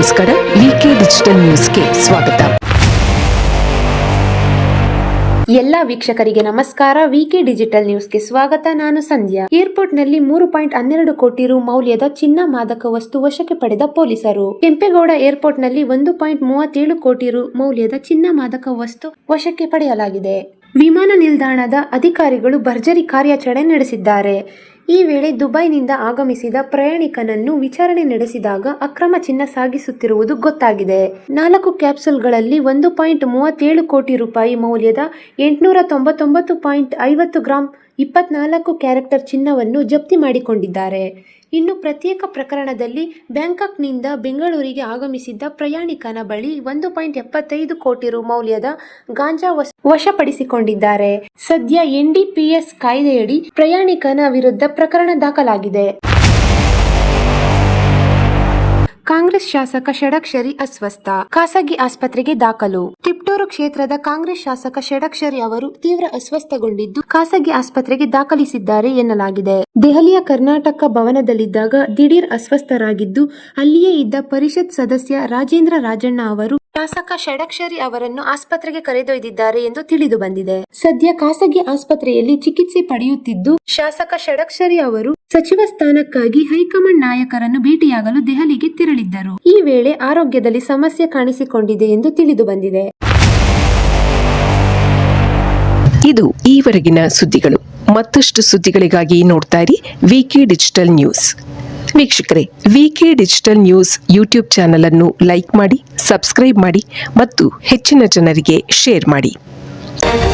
ನಮಸ್ಕಾರ, ವಿಕೆ ಡಿಜಿಟಲ್ ನ್ಯೂಸ್ಗೆ ಸ್ವಾಗತ. ಎಲ್ಲ ವೀಕ್ಷಕರಿಗೆ ನಮಸ್ಕಾರ. ವಿಕೆ ಡಿಜಿಟಲ್ ನ್ಯೂಸ್ಗೆ ಸ್ವಾಗತ. ನಾನು ಸಂಧ್ಯಾ. ಏರ್ಪೋರ್ಟ್ನಲ್ಲಿ 3.12 ಕೋಟಿ ರು ಮೌಲ್ಯದ ಚಿನ್ನ ಮಾದಕ ವಸ್ತು ವಶಕ್ಕೆ ಪಡೆದ ಪೊಲೀಸರು. ಕೆಂಪೇಗೌಡ ಏರ್ಪೋರ್ಟ್ನಲ್ಲಿ 1.37 ಕೋಟಿ ರು ಮೌಲ್ಯದ ಚಿನ್ನ ಮಾದಕ ವಸ್ತು ವಶಕ್ಕೆ ಪಡೆಯಲಾಗಿದೆ. ವಿಮಾನ ನಿಲ್ದಾಣದ ಅಧಿಕಾರಿಗಳು ಭರ್ಜರಿ ಕಾರ್ಯಾಚರಣೆ ನಡೆಸಿದ್ದಾರೆ. ಈ ವೇಳೆ ದುಬೈನಿಂದ ಆಗಮಿಸಿದ ಪ್ರಯಾಣಿಕನನ್ನು ವಿಚಾರಣೆ ನಡೆಸಿದಾಗ ಅಕ್ರಮ ಚಿನ್ನ ಸಾಗಿಸುತ್ತಿರುವುದು ಗೊತ್ತಾಗಿದೆ. 4 ಕ್ಯಾಪ್ಸೂಲ್ಗಳಲ್ಲಿ 1.37 ಕೋಟಿ ರೂಪಾಯಿ ಮೌಲ್ಯದ 899.50 ಗ್ರಾಂ 24 ಕ್ಯಾರೆಟ್ ಚಿನ್ನವನ್ನು ಜಪ್ತಿ ಮಾಡಿಕೊಂಡಿದ್ದಾರೆ. ಇನ್ನು ಪ್ರತ್ಯೇಕ ಪ್ರಕರಣದಲ್ಲಿ ಬ್ಯಾಂಕಾಕ್ನಿಂದ ಬೆಂಗಳೂರಿಗೆ ಆಗಮಿಸಿದ್ದ ಪ್ರಯಾಣಿಕನ ಬಳಿ 1.75 ಕೋಟಿ ರು ಮೌಲ್ಯದ ಗಾಂಜಾ ವಶಪಡಿಸಿಕೊಂಡಿದ್ದಾರೆ. ಸದ್ಯ NDPS ಕಾಯ್ದೆಯಡಿ ಪ್ರಯಾಣಿಕನ ವಿರುದ್ಧ ಪ್ರಕರಣ ದಾಖಲಾಗಿದೆ. ಕಾಂಗ್ರೆಸ್ ಶಾಸಕ ಷಡಕ್ಷರಿ ಅಸ್ವಸ್ಥ, ಖಾಸಗಿ ಆಸ್ಪತ್ರೆಗೆ ದಾಖಲು. ತಿಪ್ಟೂರು ಕ್ಷೇತ್ರದ ಕಾಂಗ್ರೆಸ್ ಶಾಸಕ ಷಡಕ್ಷರಿ ಅವರು ತೀವ್ರ ಅಸ್ವಸ್ಥಗೊಂಡಿದ್ದು ಖಾಸಗಿ ಆಸ್ಪತ್ರೆಗೆ ದಾಖಲಿಸಿದ್ದಾರೆ ಎನ್ನಲಾಗಿದೆ. ದೆಹಲಿಯ ಕರ್ನಾಟಕ ಭವನದಲ್ಲಿದ್ದಾಗ ದಿಢೀರ್ ಅಸ್ವಸ್ಥರಾಗಿದ್ದು ಅಲ್ಲಿಯೇ ಇದ್ದ ಪರಿಷತ್ ಸದಸ್ಯ ರಾಜೇಂದ್ರ ರಾಜಣ್ಣ ಅವರು ಶಾಸಕ ಷಡಕ್ಷರಿ ಅವರನ್ನು ಆಸ್ಪತ್ರೆಗೆ ಕರೆದೊಯ್ದಿದ್ದಾರೆ ಎಂದು ತಿಳಿದು ಬಂದಿದೆ. ಸದ್ಯ ಖಾಸಗಿ ಆಸ್ಪತ್ರೆಯಲ್ಲಿ ಚಿಕಿತ್ಸೆ ಪಡೆಯುತ್ತಿದ್ದು ಶಾಸಕ ಷಡಕ್ಷರಿ ಅವರು ಸಚಿವ ಸ್ಥಾನಕ್ಕಾಗಿ ಹೈಕಮಾಂಡ್ ನಾಯಕರನ್ನು ಭೇಟಿಯಾಗಲು ದೆಹಲಿಗೆ ತೆರಳಿದ್ದರು. ಈ ವೇಳೆ ಆರೋಗ್ಯದಲ್ಲಿ ಸಮಸ್ಯೆ ಕಾಣಿಸಿಕೊಂಡಿದೆ ಎಂದು ತಿಳಿದು ಬಂದಿದೆ. ಇದು ಈವರೆಗಿನ ಸುದ್ದಿಗಳು. ಮತ್ತಷ್ಟು ಸುದ್ದಿಗಳಿಗಾಗಿ ನೋಡ್ತಾ ಇರಿ ವಿಕೆ ಡಿಜಿಟಲ್ ನ್ಯೂಸ್. ವೀಕ್ಷಕರೇ, ವಿಕೆ ಡಿಜಿಟಲ್ ನ್ಯೂಸ್ ಯೂಟ್ಯೂಬ್ ಚಾನಲ್ ಅನ್ನು ಲೈಕ್ ಮಾಡಿ, ಸಬ್ಸ್ಕ್ರೈಬ್ ಮಾಡಿ ಮತ್ತು ಹೆಚ್ಚಿನ ಜನರಿಗೆ ಶೇರ್ ಮಾಡಿ.